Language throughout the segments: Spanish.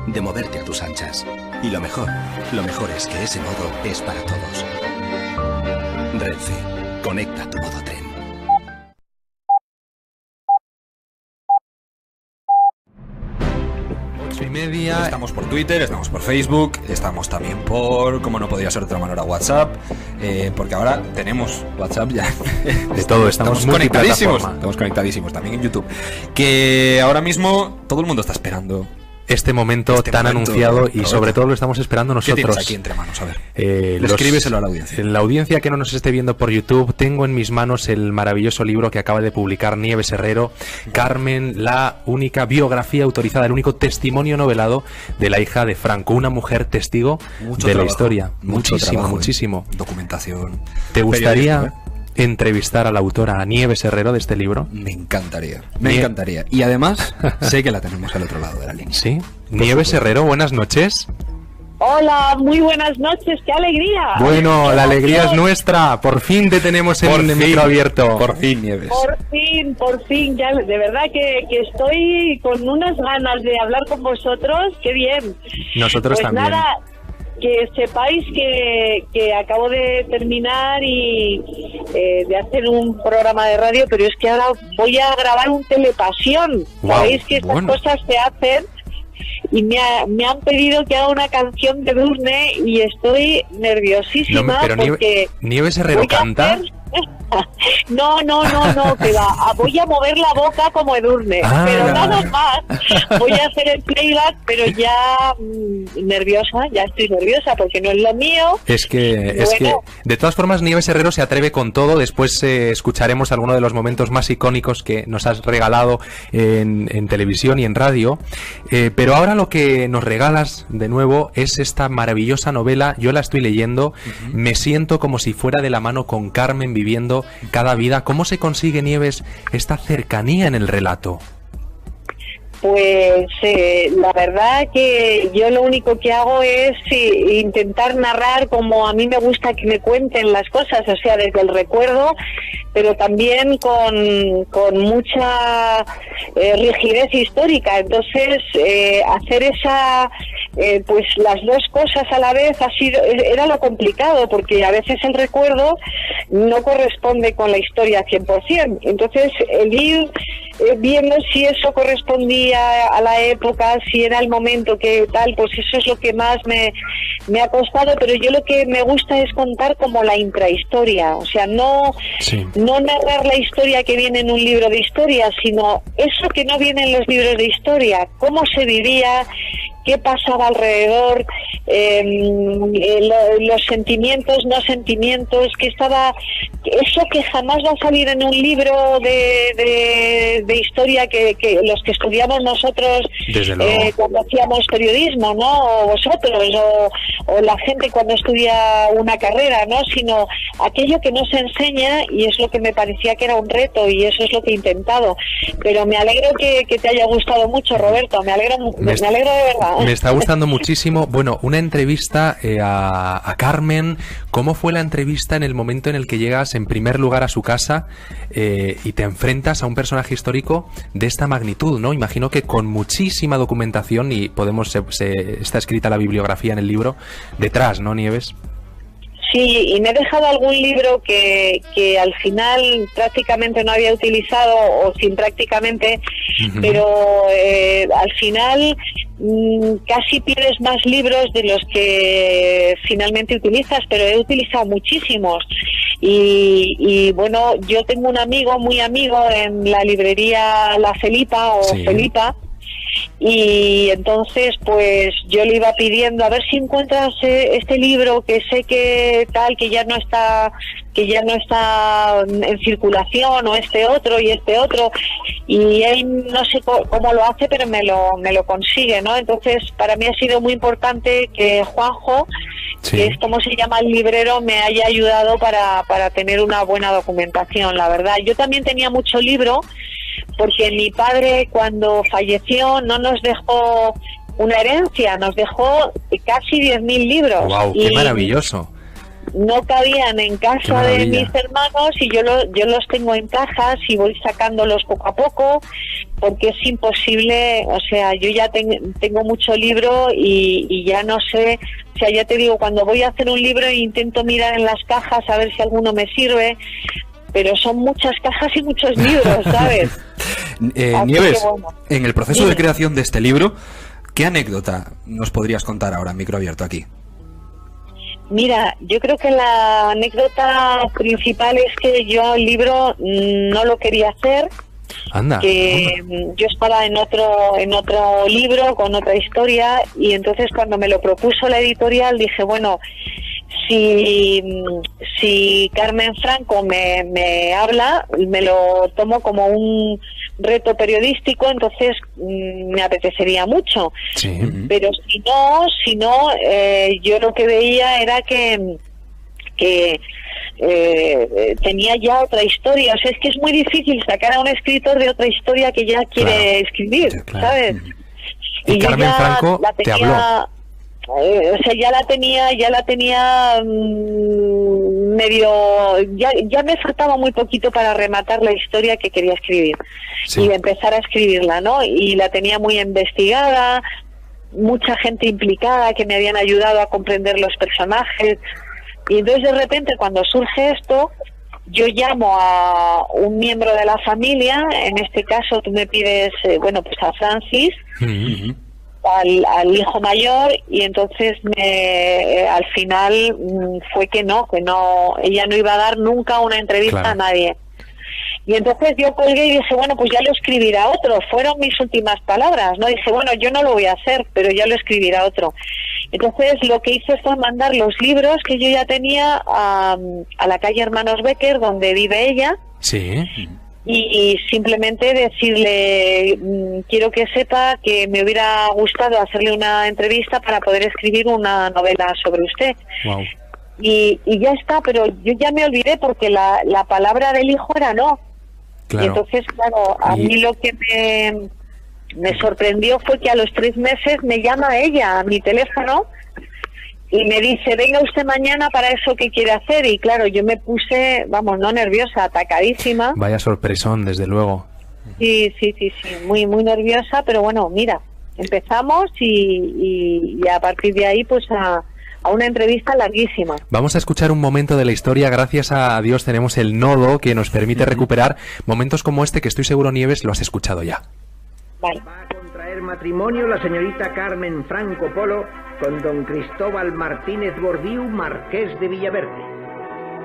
de moverte a tus anchas. Y lo mejor es que ese modo es para todos. Renfe, conecta tu modo tren. Y media, estamos por Twitter, estamos por Facebook, estamos también por, como no podía ser de otra manera, WhatsApp, porque ahora tenemos WhatsApp ya. De todo, estamos conectadísimos. Estamos conectadísimos también en YouTube. Que ahora mismo todo el mundo está esperando este momento tan anunciado y sobre todo lo estamos esperando nosotros. ¿Qué tienes aquí entre manos? A ver, escríbeselo a la audiencia. En la audiencia que no nos esté viendo por YouTube, tengo en mis manos el maravilloso libro que acaba de publicar Nieves Herrero, Carmen, la única biografía autorizada, el único testimonio novelado de la hija de Franco, una mujer testigo de la historia. Muchísimo. Documentación. ¿Te gustaría entrevistar a la autora Nieves Herrero de este libro? Me encantaría. Y además, sé que la tenemos al otro lado de la línea. ¿Sí? Nieves Herrero, buenas noches. Hola, muy buenas noches, qué alegría. Bueno, la alegría es nuestra. Por fin te tenemos en el micro abierto. Por fin, Nieves. Por fin, ya de verdad que estoy con unas ganas de hablar con vosotros. Qué bien. Nosotros pues también. Nada, que sepáis que acabo de terminar y de hacer un programa de radio, pero es que ahora voy a grabar un Telepasión. Sabéis que estas cosas se hacen y me han pedido que haga una canción de Edurne y estoy nerviosísima. Pero porque Nieves Herrero canta. No, que va. Voy a mover la boca como Edurne, pero nada más. Voy a hacer el playback, pero ya ya estoy nerviosa porque no es lo mío. Es que de todas formas Nieves Herrero se atreve con todo. Después escucharemos algunos de los momentos más icónicos que nos has regalado en televisión y en radio. Pero ahora lo que nos regalas de nuevo es esta maravillosa novela. Yo la estoy leyendo, me siento como si fuera de la mano con Carmen viviendo cada vida. ¿Cómo se consigue, Nieves, esta cercanía en el relato? Pues la verdad que yo lo único que hago es intentar narrar como a mí me gusta que me cuenten las cosas, o sea, desde el recuerdo, pero también con mucha rigidez histórica. Entonces, hacer esa pues las dos cosas a la vez era lo complicado, porque a veces el recuerdo no corresponde con la historia 100%. Entonces, el ir viendo si eso correspondía a la época, si era el momento que tal, pues eso es lo que más me ha costado. Pero yo lo que me gusta es contar como la intrahistoria, o sea, no narrar la historia que viene en un libro de historia, sino eso que no viene en los libros de historia, cómo se vivía, qué pasaba alrededor, los sentimientos, no sentimientos, eso que jamás va a salir en un libro de historia que los que estudiamos nosotros cuando hacíamos periodismo, ¿no? O vosotros, o la gente cuando estudia una carrera, ¿no? Sino aquello que no se enseña, y es lo que me parecía que era un reto, y eso es lo que he intentado. Pero me alegro que te haya gustado mucho, Roberto, me alegro de verdad. Me está gustando muchísimo. Bueno, una entrevista a Carmen. ¿Cómo fue la entrevista en el momento en el que llegas en primer lugar a su casa y te enfrentas a un personaje histórico de esta magnitud, ¿no? Imagino que con muchísima documentación y está escrita la bibliografía en el libro detrás, ¿no, Nieves? Sí, y me he dejado algún libro que al final prácticamente no había utilizado, o sin prácticamente, pero al final casi pierdes más libros de los que finalmente utilizas, pero he utilizado muchísimos. Y bueno, yo tengo un amigo, muy amigo, en la librería La Felipa Felipa, y entonces pues yo le iba pidiendo a ver si encuentras este libro que sé que tal, que ya no está en circulación, o este otro, y él no sé cómo lo hace, pero me lo consigue, ¿no? Entonces para mí ha sido muy importante que Juanjo, que es como se llama el librero, me haya ayudado para tener una buena documentación, la verdad. Yo también tenía mucho libro, porque mi padre, cuando falleció, no nos dejó una herencia, nos dejó casi 10.000 libros. ¡Wow! ¡Qué maravilloso! no cabían en Qué casa de maravilla. mis hermanos y yo los tengo en cajas y voy sacándolos poco a poco porque es imposible, o sea, yo ya tengo mucho libro y ya no sé, o sea, ya te digo, cuando voy a hacer un libro intento mirar en las cajas a ver si alguno me sirve, pero son muchas cajas y muchos libros, ¿sabes? Así Nieves, que bueno. en el proceso de Dime. creación de este libro, ¿qué anécdota nos podrías contar ahora, micro abierto aquí? Mira, yo creo que la anécdota principal es que yo el libro no lo quería hacer, Anda. que yo estaba en otro libro con otra historia y entonces cuando me lo propuso la editorial dije, bueno, si Carmen Franco me habla, me lo tomo como un reto periodístico, entonces me apetecería mucho. Sí. Pero si no, yo lo que veía era que tenía ya otra historia. O sea, es que es muy difícil sacar a un escritor de otra historia que ya quiere Claro. escribir, Sí, claro. ¿sabes? Y yo Carmen ya Franco la te tenía, habló. o sea, ya la tenía medio, ya me faltaba muy poquito para rematar la historia que quería escribir Sí. y empezar a escribirla, ¿no? Y la tenía muy investigada, mucha gente implicada que me habían ayudado a comprender los personajes. Y entonces de repente cuando surge esto, yo llamo a un miembro de la familia, en este caso tú me pides, bueno, pues a Francis, al hijo mayor, y entonces al final fue que no, ella no iba a dar nunca una entrevista Claro. a nadie. Y entonces yo colgué y dije, bueno, pues ya lo escribirá otro. Fueron mis últimas palabras, ¿no? Dije, bueno, yo no lo voy a hacer, pero ya lo escribirá otro. Entonces lo que hice fue mandar los libros que yo ya tenía a la calle Hermanos Becker, donde vive ella, Sí. y simplemente decirle, quiero que sepa que me hubiera gustado hacerle una entrevista para poder escribir una novela sobre usted. Wow. Y ya está, pero yo ya me olvidé porque la palabra del hijo era no. Claro. Y entonces, claro, a Y- mí lo que me sorprendió fue que a los 3 meses me llama ella a mi teléfono y me dice, venga usted mañana para eso que quiere hacer. Y claro, yo me puse, vamos, no nerviosa, atacadísima. Vaya sorpresón, desde luego. Sí, muy, muy nerviosa, pero bueno, mira, empezamos y a partir de ahí, pues a una entrevista larguísima. Vamos a escuchar un momento de la historia. Gracias a Dios tenemos el nodo que nos permite recuperar momentos como este que estoy seguro, Nieves, lo has escuchado ya. Vale. Va a contraer matrimonio la señorita Carmen Franco Polo con don Cristóbal Martínez Bordiú, marqués de Villaverde.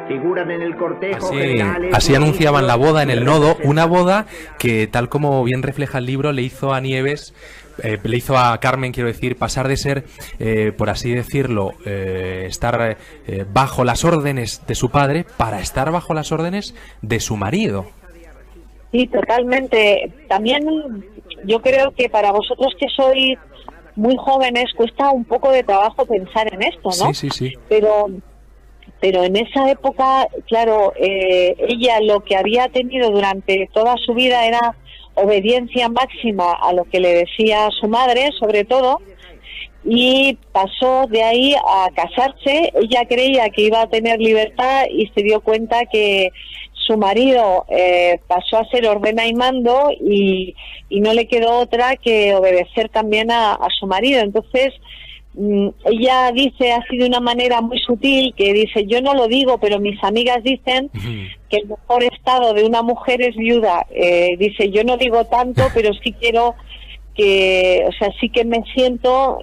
Figuran en el cortejo generales, Así anunciaban la boda en el nodo, una representantes. boda que, tal como bien refleja el libro, le hizo a Nieves, le hizo a Carmen, quiero decir, pasar de ser, por así decirlo, estar bajo las órdenes de su padre para estar bajo las órdenes de su marido. Sí, totalmente. También yo creo que para vosotros que sois muy jóvenes cuesta un poco de trabajo pensar en esto, ¿no? Sí. Pero en esa época, claro, ella lo que había tenido durante toda su vida era obediencia máxima a lo que le decía su madre, sobre todo, y pasó de ahí a casarse. Ella creía que iba a tener libertad y se dio cuenta que su marido pasó a ser ordena y mando y no le quedó otra que obedecer también a su marido. Entonces ella dice así de una manera muy sutil, que dice, yo no lo digo, pero mis amigas dicen que el mejor estado de una mujer es viuda. Dice, yo no digo tanto, pero sí quiero que, o sea, sí que me siento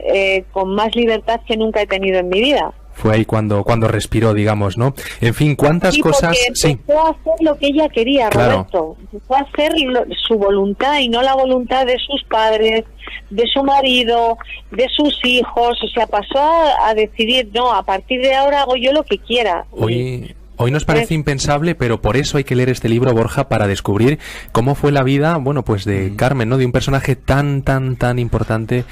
con más libertad que nunca he tenido en mi vida. Fue ahí cuando respiró, digamos, ¿no? En fin, cuántas Sí, cosas... porque Sí, empezó a hacer lo que ella quería, Claro. Roberto. Empezó a hacer su voluntad y no la voluntad de sus padres, de su marido, de sus hijos. O sea, pasó a decidir, no, a partir de ahora hago yo lo que quiera. Hoy nos parece impensable, pero por eso hay que leer este libro, Borja, para descubrir cómo fue la vida, bueno, pues de Carmen, ¿no? De un personaje tan importante,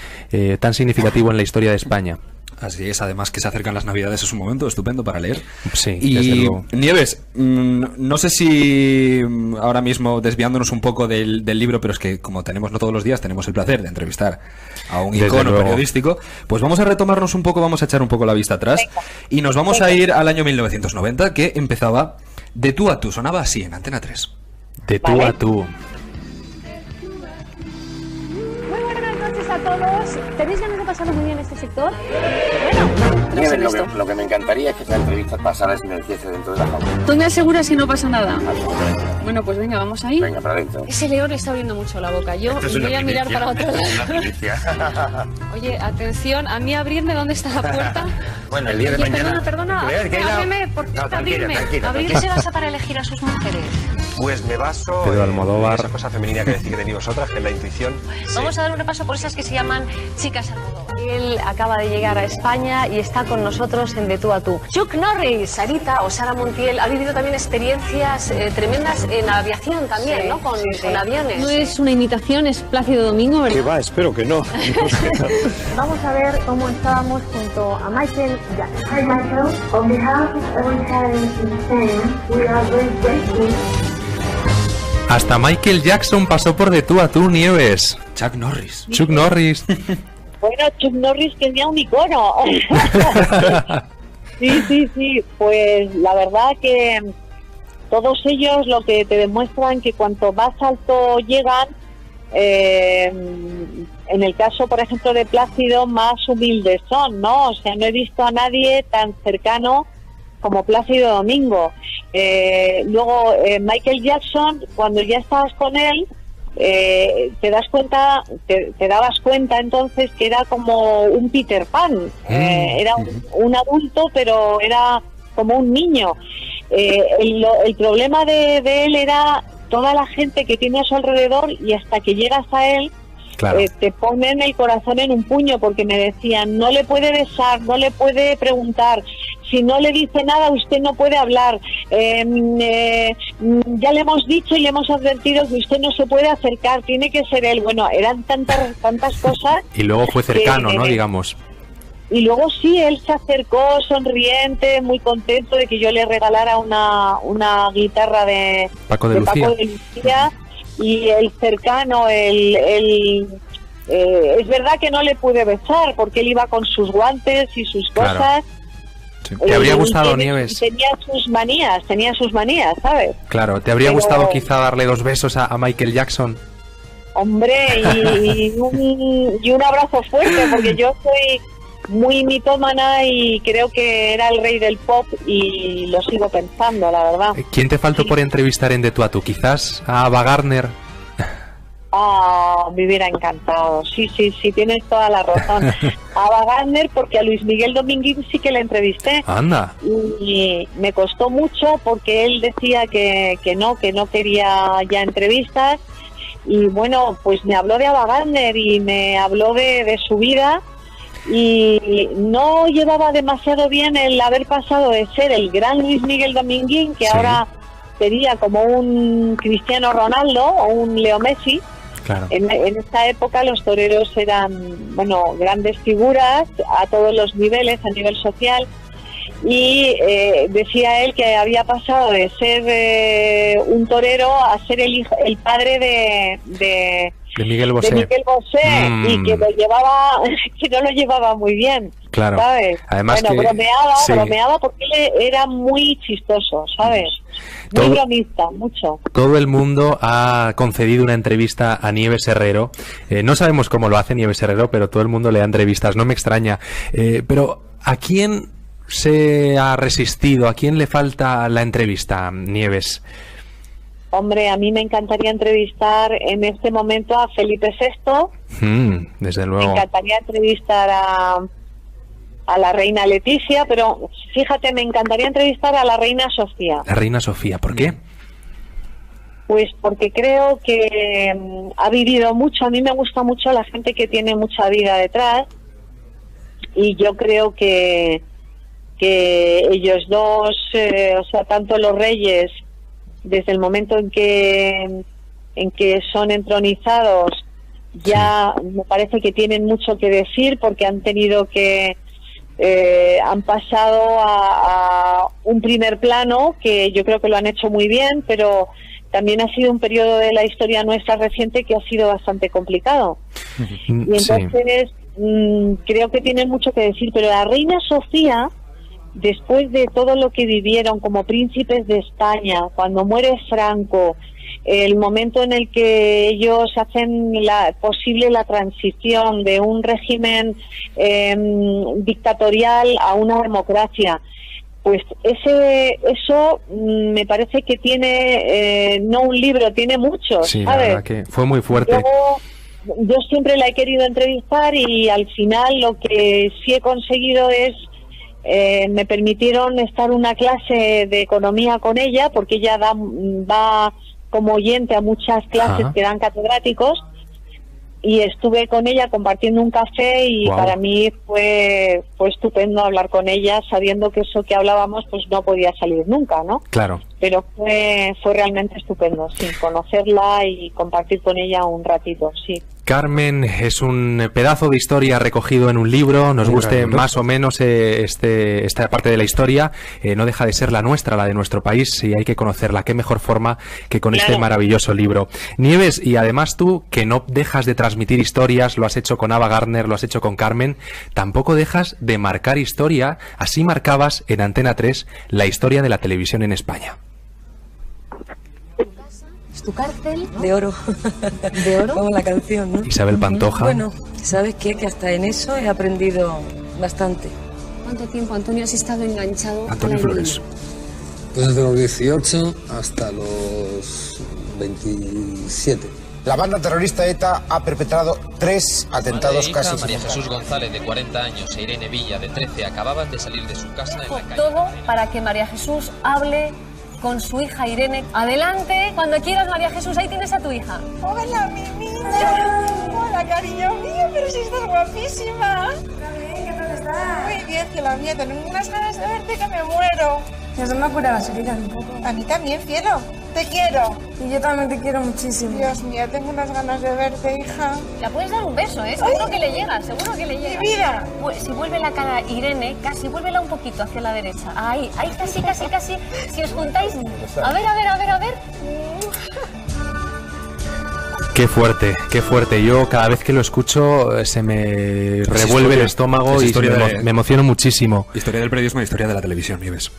tan significativo en la historia de España. Así es, además que se acercan las Navidades, es un momento estupendo para leer. Sí, y desde luego. Nieves, no sé si ahora mismo desviándonos un poco del libro, pero es que como tenemos no todos los días, tenemos el placer de entrevistar a un Desde icono luego. periodístico, pues vamos a retomarnos un poco, vamos a echar un poco la vista atrás y nos vamos a ir al año 1990, que empezaba De tú a tú, sonaba así en Antena 3. De tú a tú. Muy buenas noches a todos. ¿Tenéis ganas de pasarlo muy bien en este sector? Bueno, Nieves, lo que me encantaría es que esa entrevista pasara sin el cese dentro de la jaula. ¿tú me aseguras que no pasa nada? Absolutamente. Bueno, pues venga, vamos ahí. Venga, para adentro. Ese león está abriendo mucho la boca. Yo Esto es una voy a mirar primicia. para otro Esto es una lado. primicia. Oye, atención, a mí abrirme, ¿dónde está la puerta? Bueno, el día de Oye, mañana... perdona, Que veas que hay la- ábreme, ¿por qué No, tranquila, abrirme? tranquila, ¿Abrir tranquila. se basa para elegir a sus mujeres? Pues me baso Pedro en Almodóvar. esa cosa femenina que decís que tenéis vosotras, que es la intuición. Vamos a dar un repaso por esas que se llaman chicas Almodóvar. Él acaba de llegar a España y está con nosotros en De tú a tú. Chuck Norris, Sarita o Sara Montiel ha vivido también experiencias tremendas en aviación también, ¿no? Con aviones. No es una imitación, es Plácido Domingo, ¿verdad? Que va, espero que no. Vamos a ver cómo estábamos junto a Michael Jackson. Hi Michael, on behalf of every parent in Spain, we are very grateful. Hasta Michael Jackson pasó por De tú a tú, Nieves. Chuck Norris. Chuck Norris. Bueno, Chuck Norris tenía un icono. Sí. Pues la verdad que todos ellos lo que te demuestran que cuanto más alto llegan, en el caso, por ejemplo, de Plácido, más humildes son, ¿no? O sea, no he visto a nadie tan cercano como Plácido Domingo. Luego, Michael Jackson, cuando ya estabas con él, te dabas cuenta entonces que era como un Peter Pan. Era un adulto, pero era como un niño. El problema de él era toda la gente que tiene a su alrededor, y hasta que llegas a él, Claro. te ponen el corazón en un puño, porque me decían, no le puede besar, no le puede preguntar, si no le dice nada usted no puede hablar, ya le hemos dicho y le hemos advertido que usted no se puede acercar, tiene que ser él. Bueno, eran tantas cosas. Y luego fue cercano, que, ¿no? Digamos. Y luego sí, él se acercó sonriente, muy contento de que yo le regalara una guitarra de Paco de Lucía. Paco de Lucía. Y el cercano, es verdad que no le pude besar porque él iba con sus guantes y sus Claro. cosas. Sí. ¿Te habría gustado, Y Nieves? tenía sus manías, ¿sabes? Claro, ¿te habría Pero- gustado quizá darle 2 besos a Michael Jackson? Hombre, y un abrazo fuerte, porque yo soy muy mitómana y creo que era el rey del pop y lo sigo pensando, la verdad. ¿Quién te faltó por entrevistar en De tú a tú? Quizás a Ava Gardner. Ah, me hubiera encantado. Sí, tienes toda la razón. A Ava Gardner, porque a Luis Miguel Dominguín sí que le entrevisté. Anda. Y me costó mucho porque él decía que no quería ya entrevistas. Y bueno, pues me habló de Ava Gardner y me habló de su vida. Y no llevaba demasiado bien el haber pasado de ser el gran Luis Miguel Dominguín, que Sí. ahora sería como un Cristiano Ronaldo o un Leo Messi. Claro. En esta época los toreros eran, bueno, grandes figuras a todos los niveles, a nivel social, y decía él que había pasado de ser un torero a ser el padre de Miguel Bosé. de Miguel Bosé, y que lo llevaba, que no lo llevaba muy bien. Claro. ¿Sabes? Además bueno, que- sí. bromeaba porque él era muy chistoso, ¿sabes? Muy Todo- bromista, mucho. Todo el mundo ha concedido una entrevista a Nieves Herrero. No sabemos cómo lo hace Nieves Herrero, pero todo el mundo le da entrevistas. No me extraña. Pero ¿a quién se ha resistido? ¿A quién le falta la entrevista, Nieves? Hombre, a mí me encantaría entrevistar en este momento a Felipe VI. Desde Me luego. encantaría entrevistar a la reina Leticia, pero fíjate, me encantaría entrevistar a la reina Sofía. La reina Sofía, ¿por qué? Pues porque creo que ha vivido mucho. A mí me gusta mucho la gente que tiene mucha vida detrás, y yo creo que ellos dos, o sea, tanto los reyes, desde el momento en que son entronizados, ya me parece que tienen mucho que decir, porque han tenido que han pasado a un primer plano, que yo creo que lo han hecho muy bien, pero también ha sido un periodo de la historia nuestra reciente que ha sido bastante complicado. Y entonces creo que tienen mucho que decir, pero la reina Sofía, después de todo lo que vivieron como príncipes de España, cuando muere Franco, el momento en el que ellos hacen posible la transición de un régimen dictatorial a una democracia, pues eso me parece que tiene no un libro, tiene muchos. Sí, la verdad que fue muy fuerte. Yo siempre la he querido entrevistar y al final lo que sí he conseguido es me permitieron estar una clase de economía con ella, porque ella va como oyente a muchas clases que dan catedráticos, y estuve con ella compartiendo un café y para mí fue estupendo hablar con ella, sabiendo que eso que hablábamos pues no podía salir nunca, ¿no? Claro. Pero fue realmente estupendo, sí, conocerla y compartir con ella un ratito, sí. Carmen es un pedazo de historia recogido en un libro, nos guste más o menos esta parte de la historia, no deja de ser la nuestra, la de nuestro país, y hay que conocerla. Qué mejor forma que con este maravilloso libro. Nieves, y además tú, que no dejas de transmitir historias, lo has hecho con Ava Gardner, lo has hecho con Carmen, tampoco dejas de marcar historia, así marcabas en Antena 3 la historia de la televisión en España. Tu cárcel de oro. De oro, como la canción, ¿no? Isabel Pantoja. Bueno, ¿sabes qué? Que hasta en eso he aprendido bastante. ¿Cuánto tiempo, Antonio, has estado enganchado Antonio a la Flores. Pues desde los 18 hasta los 27. La banda terrorista ETA ha perpetrado 3 atentados casi. María Jesús González, de 40 años, e Irene Villa, de 13, acababan de salir de su casa en la calle. Todo para que María Jesús hable con su hija Irene. Adelante, cuando quieras, María Jesús, ahí tienes a tu hija. Hola, mi niña. Hola, cariño mío, pero si estás guapísima. ¿Qué tal estás? Muy bien, cielo mío, tengo unas ganas de verte que me muero. Ya se me ha curado las heridas un poco. A mí también, cielo. Te quiero. Y yo también te quiero muchísimo. Dios mío, tengo unas ganas de verte, hija. La puedes dar un beso, ¿eh? Seguro que le llega, seguro que le llega. ¡Mi vida! Pues, si vuelve la cara Irene, casi vuélvela un poquito hacia la derecha. Ahí, casi. Si os juntáis. A ver. Qué fuerte. Yo cada vez que lo escucho se me revuelve el estómago y me emociono muchísimo. Historia del periodismo y historia de la televisión, Nieves.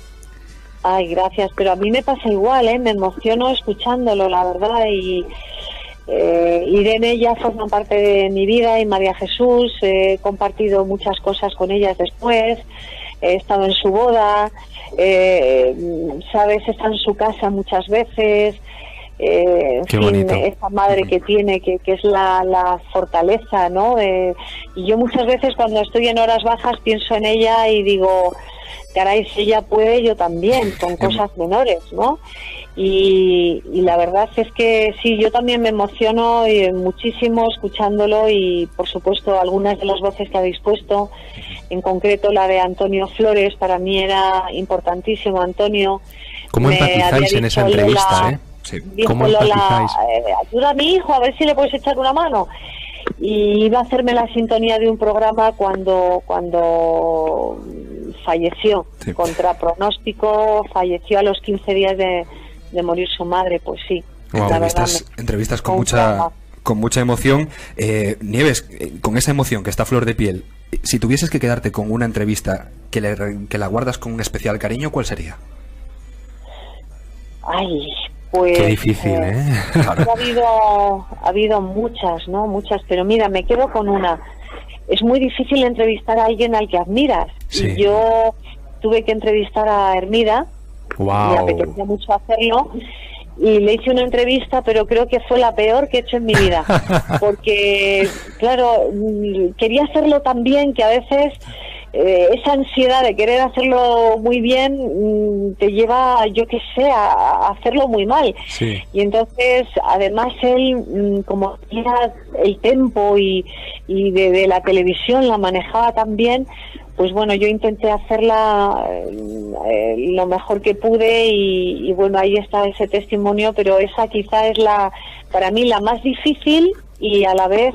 Ay, gracias, pero a mí me pasa igual, me emociono escuchándolo, la verdad, y Irene ya forma parte de mi vida, y María Jesús, he compartido muchas cosas con ellas después, he estado en su boda, sabes, está en su casa muchas veces, Qué bonito. Esa madre que tiene, que es la fortaleza, ¿no? Y yo muchas veces cuando estoy en horas bajas pienso en ella y digo, caray, si ella puede, yo también, con cosas menores, ¿no? Y la verdad es que sí, yo también me emociono muchísimo escuchándolo, y por supuesto algunas de las voces que habéis puesto, en concreto la de Antonio Flores, para mí era importantísimo. Antonio, ¿cómo empatizáis en esa entrevista, Lola, Sí. Dijo ¿Cómo Lola, empatizáis? ayuda a mi hijo, a ver si le puedes echar una mano. Y iba a hacerme la sintonía de un programa cuando falleció, sí. Contra pronóstico, falleció a los 15 días de morir su madre, pues sí. Wow, entrevistas con mucha emoción. Nieves, con esa emoción que está a flor de piel, si tuvieses que quedarte con una entrevista que la guardas con un especial cariño, ¿cuál sería? Ay, pues... Qué difícil, Ha habido muchas, ¿no? Muchas, pero mira, me quedo con una. Es muy difícil entrevistar a alguien al que admiras. Sí. Y yo tuve que entrevistar a Hermida. Wow. Me apetecía mucho hacerlo. Y le hice una entrevista, pero creo que fue la peor que he hecho en mi vida. Porque, claro, quería hacerlo tan bien que a veces... esa ansiedad de querer hacerlo muy bien te lleva, yo qué sé, a hacerlo muy mal. Sí. Y entonces, además, él, como tenía el tempo y de la televisión la manejaba tan bien, pues bueno, yo intenté hacerla lo mejor que pude y bueno, ahí está ese testimonio, pero esa quizá es para mí la más difícil y a la vez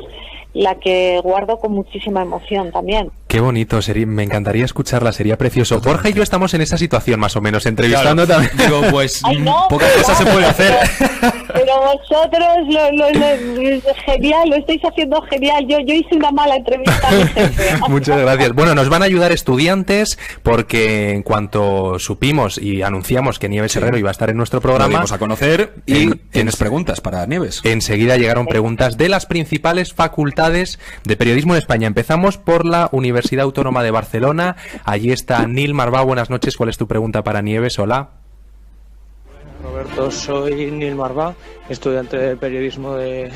la que guardo con muchísima emoción también. Qué bonito, me encantaría escucharla, sería precioso. Borja y yo estamos en esa situación más o menos, entrevistando también. Digo, pues no, pocas cosas se puede hacer. Pero vosotros genial, lo estáis haciendo genial. Yo hice una mala entrevista a mi jefe. Muchas gracias. Bueno, nos van a ayudar estudiantes porque en cuanto supimos y anunciamos que Nieves Herrero iba a estar en nuestro programa, lo dimos a conocer y tienes preguntas para Nieves. Enseguida llegaron preguntas de las principales facultades de periodismo en España. Empezamos por la Universidad Autónoma de Barcelona. Allí está Nil Marbà. Buenas noches. ¿Cuál es tu pregunta para Nieves? Hola. Roberto, soy Nil Marbà, estudiante de periodismo de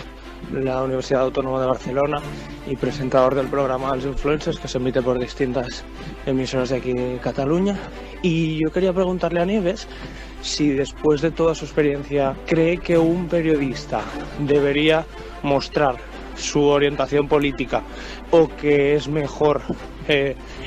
la Universidad Autónoma de Barcelona y presentador del programa Los Influencers, que se emite por distintas emisoras de aquí de Cataluña. Y yo quería preguntarle a Nieves si después de toda su experiencia cree que un periodista debería mostrar su orientación política o que es mejor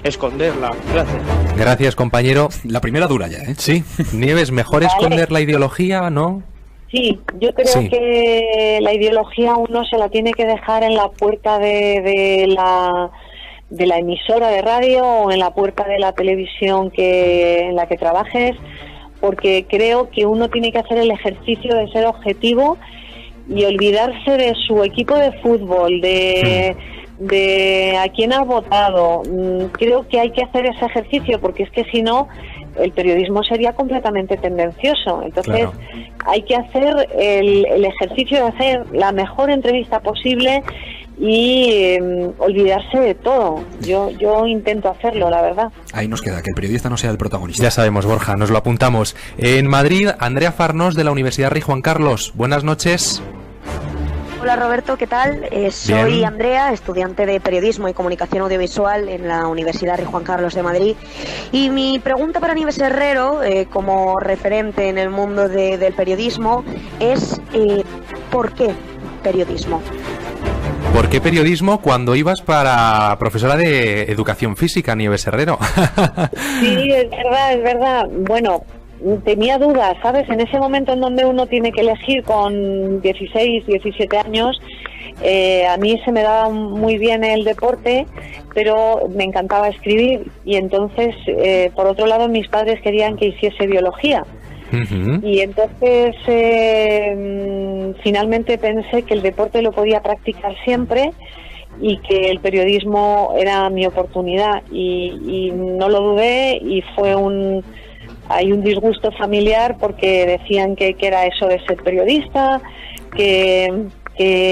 esconderla. Gracias. Gracias, compañero. La primera dura ya, ¿eh? Sí. Nieves, ¿mejor esconder la ideología, no? Sí, yo creo que la ideología uno se la tiene que dejar en la puerta de la emisora de radio o en la puerta de la televisión en la que trabajes, porque creo que uno tiene que hacer el ejercicio de ser objetivo y olvidarse de su equipo de fútbol, de a quién ha votado. Creo que hay que hacer ese ejercicio porque es que si no el periodismo sería completamente tendencioso. Entonces hay que hacer el ejercicio de hacer la mejor entrevista posible y olvidarse de todo. Yo intento hacerlo, la verdad. Ahí nos queda, que el periodista no sea el protagonista. Ya sabemos, Borja, nos lo apuntamos. En Madrid, Andrea Farnós, de la Universidad Rey Juan Carlos. Buenas noches. Hola Roberto, ¿qué tal? Soy Bien. Andrea, estudiante de Periodismo y Comunicación Audiovisual en la Universidad Rey Juan Carlos de Madrid. Y mi pregunta para Nieves Herrero, como referente en el mundo del periodismo, es ¿por qué periodismo? ¿Por qué periodismo cuando ibas para profesora de educación física, Nieves Herrero? Sí, es verdad. Bueno, tenía dudas, ¿sabes? En ese momento en donde uno tiene que elegir con 16, 17 años, a mí se me daba muy bien el deporte, pero me encantaba escribir. Y entonces, por otro lado, mis padres querían que hiciese biología. Y entonces finalmente pensé que el deporte lo podía practicar siempre y que el periodismo era mi oportunidad, y no lo dudé, y fue hay un disgusto familiar porque decían que era eso de ser periodista, que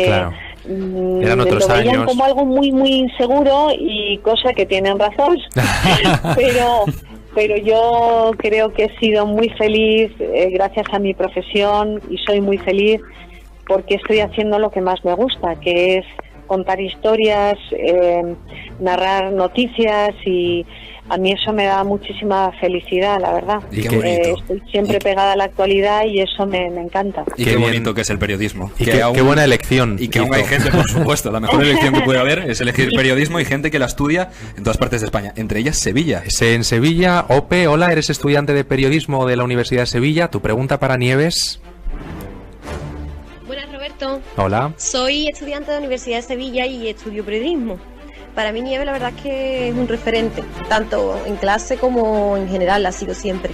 claro. Eran otros lo veían años. como algo muy muy inseguro, y cosa que tienen razón. pero yo creo que he sido muy feliz gracias a mi profesión, y soy muy feliz porque estoy haciendo lo que más me gusta, que es contar historias, narrar noticias, y a mí eso me da muchísima felicidad, la verdad. Y qué bonito. Estoy siempre pegada a la actualidad y eso me encanta. Y qué bonito que es el periodismo. Y qué buena elección. Y que aún hay gente, por supuesto, la mejor elección que puede haber es elegir periodismo, y gente que la estudia en todas partes de España, entre ellas Sevilla. En Sevilla, Ope, hola, eres estudiante de periodismo de la Universidad de Sevilla. Tu pregunta para Nieves. Buenas, Roberto. Hola. Soy estudiante de la Universidad de Sevilla y estudio periodismo. Para mí Nieves la verdad es que es un referente, tanto en clase como en general, la sigo siempre.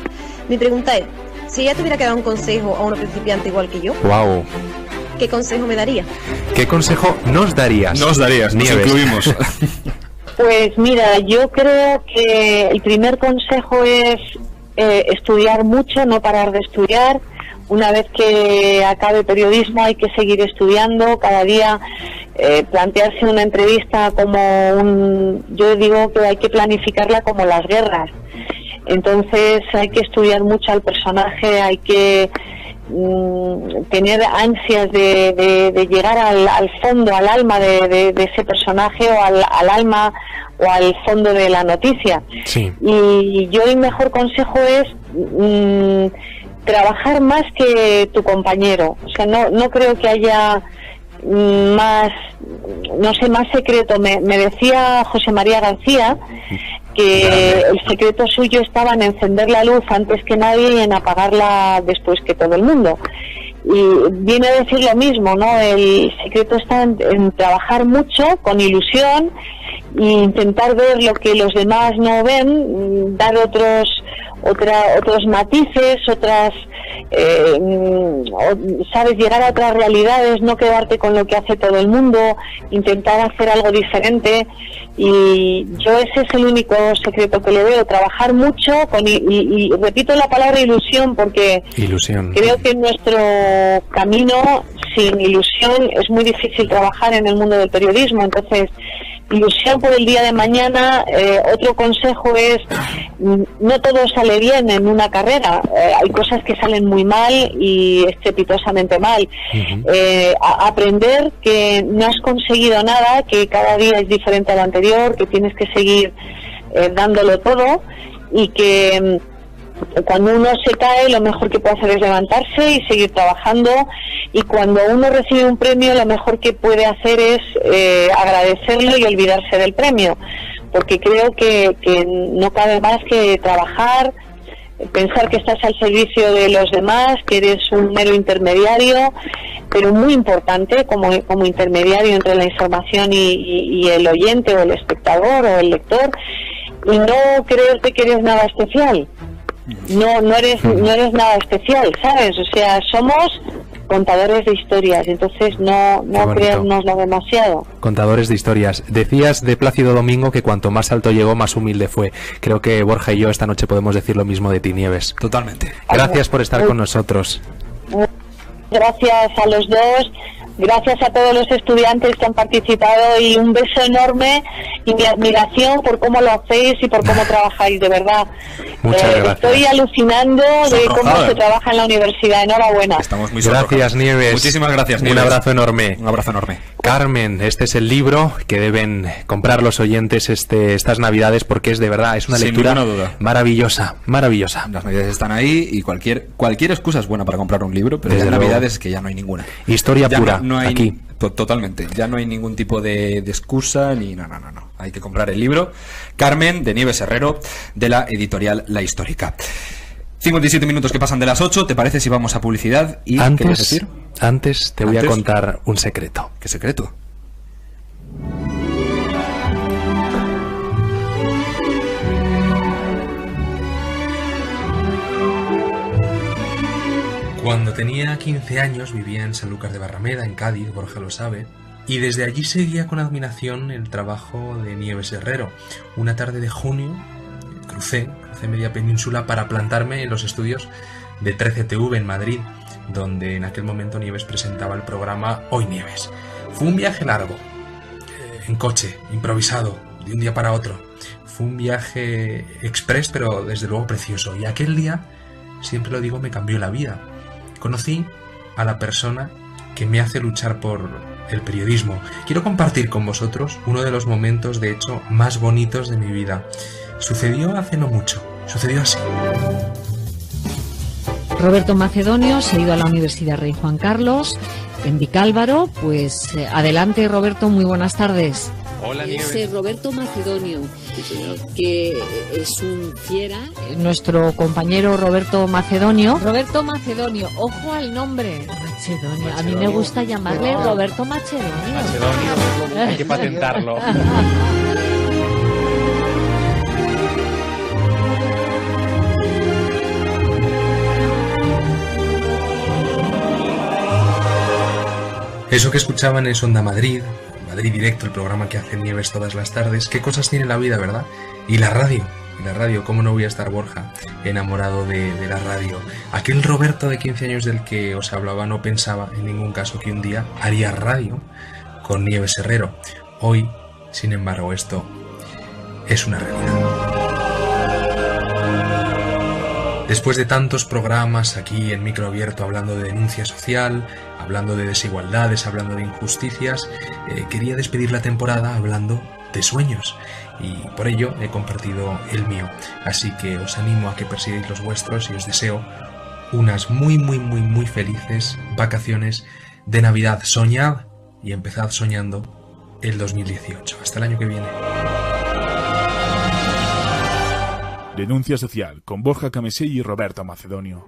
Mi pregunta es, si ella tuviera que dar un consejo a una principiante igual que yo, Wow. ¿qué consejo me daría? ¿Qué consejo nos darías? Nos Nieves. incluimos. Pues mira, yo creo que el primer consejo es estudiar mucho, no parar de estudiar. Una vez que acabe periodismo hay que seguir estudiando cada día, plantearse una entrevista como yo digo que hay que planificarla como las guerras. Entonces hay que estudiar mucho al personaje, hay que tener ansias de llegar al fondo, al alma de ese personaje, o al alma o al fondo de la noticia. Sí. Y yo el mejor consejo es trabajar más que tu compañero. O sea, no creo que haya más secreto. Me decía José María García que el secreto suyo estaba en encender la luz antes que nadie y en apagarla después que todo el mundo. Y viene a decir lo mismo, ¿no? El secreto está en trabajar mucho, con ilusión, e intentar ver lo que los demás no ven, dar otros matices, sabes, llegar a otras realidades, no quedarte con lo que hace todo el mundo, intentar hacer algo diferente. Y yo ese es el único secreto que le veo, trabajar mucho y repito la palabra ilusión, porque creo que en nuestro camino sin ilusión es muy difícil trabajar en el mundo del periodismo. Entonces, ilusión por el día de mañana. Otro consejo es, no todo sale bien en una carrera, hay cosas que salen muy mal y estrepitosamente mal. Aprender que no has conseguido nada, que cada día es diferente al anterior, que tienes que seguir dándolo todo, y que cuando uno se cae, lo mejor que puede hacer es levantarse y seguir trabajando, y cuando uno recibe un premio, lo mejor que puede hacer es agradecerlo y olvidarse del premio, porque creo que no cabe más que trabajar, pensar que estás al servicio de los demás, que eres un mero intermediario, pero muy importante como intermediario entre la información y el oyente o el espectador o el lector, y no creerte que eres nada especial. No eres nada especial, ¿sabes? O sea, somos contadores de historias, entonces no creérnoslo demasiado. Contadores de historias. Decías de Plácido Domingo que cuanto más alto llegó, más humilde fue. Creo que Borja y yo esta noche podemos decir lo mismo de ti, Nieves. Totalmente. Gracias por estar con nosotros. Gracias a los dos. Gracias a todos los estudiantes que han participado, y un beso enorme y mi admiración por cómo lo hacéis y por cómo trabajáis, de verdad. Muchas gracias. Estoy alucinando de cómo se trabaja en la universidad. Enhorabuena. Estamos muy Gracias, Nieves. Muchísimas gracias, Nieves. Un abrazo enorme. Un abrazo enorme. Carmen, este es el libro que deben comprar los oyentes estas Navidades, porque es de verdad, es una lectura maravillosa, maravillosa. Las Navidades están ahí y cualquier excusa es buena para comprar un libro, pero desde Navidades es que ya no hay ninguna. Historia ya pura, no hay, aquí. Totalmente, ya no hay ningún tipo de excusa ni no. Hay que comprar el libro. Carmen, de Nieves Herrero, de la editorial La Histórica. 57 minutos que pasan de las 8, ¿te parece si vamos a publicidad? ¿Y qué quieres decir? Antes te voy a contar un secreto. ¿Qué secreto? Cuando tenía 15 años vivía en Sanlúcar de Barrameda, en Cádiz, Borja lo sabe, y desde allí seguía con admiración el trabajo de Nieves Herrero. Una tarde de junio crucé media península para plantarme en los estudios de 13TV en Madrid, donde en aquel momento Nieves presentaba el programa Hoy Nieves. Fue un viaje largo, en coche, improvisado, de un día para otro. Fue un viaje express, pero desde luego precioso. Y aquel día, siempre lo digo, me cambió la vida. Conocí a la persona que me hace luchar por el periodismo. Quiero compartir con vosotros uno de los momentos, de hecho, más bonitos de mi vida. Sucedió hace no mucho. Sucedió así. Roberto Macedonio se ha ido a la Universidad Rey Juan Carlos, en Vicálvaro. Pues adelante, Roberto, muy buenas tardes. Hola, Nieves. Es Roberto Macedonio, que es un fiera. Nuestro compañero Roberto Macedonio. Roberto Macedonio, ojo al nombre. Macedonio. A mí me gusta llamarle Roberto Macedonio. Macedonio, hay que patentarlo. Eso que escuchaban es Onda Madrid, Madrid Directo, el programa que hace Nieves todas las tardes. Qué cosas tiene la vida, ¿verdad? Y la radio, ¿cómo no voy a estar, Borja, enamorado de la radio? Aquel Roberto de 15 años del que os hablaba no pensaba en ningún caso que un día haría radio con Nieves Herrero. Hoy, sin embargo, esto es una realidad. Después de tantos programas aquí en Micro Abierto hablando de denuncia social, hablando de desigualdades, hablando de injusticias, quería despedir la temporada hablando de sueños, y por ello he compartido el mío. Así que os animo a que persigáis los vuestros y os deseo unas muy felices vacaciones de Navidad. Soñad y empezad soñando el 2018. Hasta el año que viene. Denuncia social con Borja Camesell y Roberto Macedonio.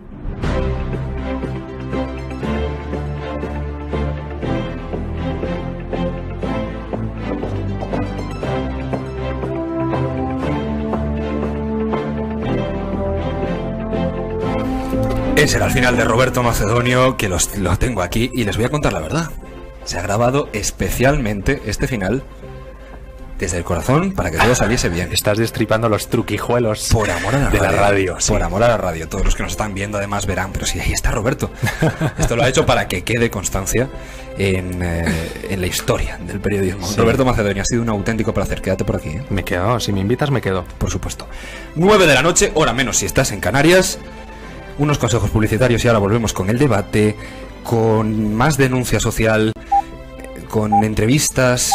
Ese era el final de Roberto Macedonio, que lo tengo aquí y les voy a contar la verdad. Se ha grabado especialmente este final desde el corazón para que todo saliese bien. Estás destripando los truquijuelos por amor a la de la radio. Por amor a la radio. Todos los que nos están viendo además verán, pero sí, ahí está Roberto. Esto lo ha hecho para que quede constancia en la historia del periodismo. Sí. Roberto Macedonio, ha sido un auténtico placer. Quédate por aquí, ¿eh? Me quedo, si me invitas me quedo. Por supuesto. 9 de la noche, hora menos si estás en Canarias. Unos consejos publicitarios y ahora volvemos con el debate, con más denuncia social, con entrevistas.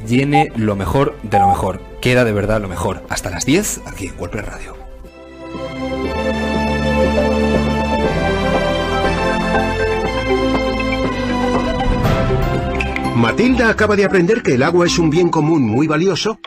Viene lo mejor de lo mejor. Queda de verdad lo mejor. Hasta las 10 aquí en WordPress Radio. Matilda acaba de aprender que el agua es un bien común muy valioso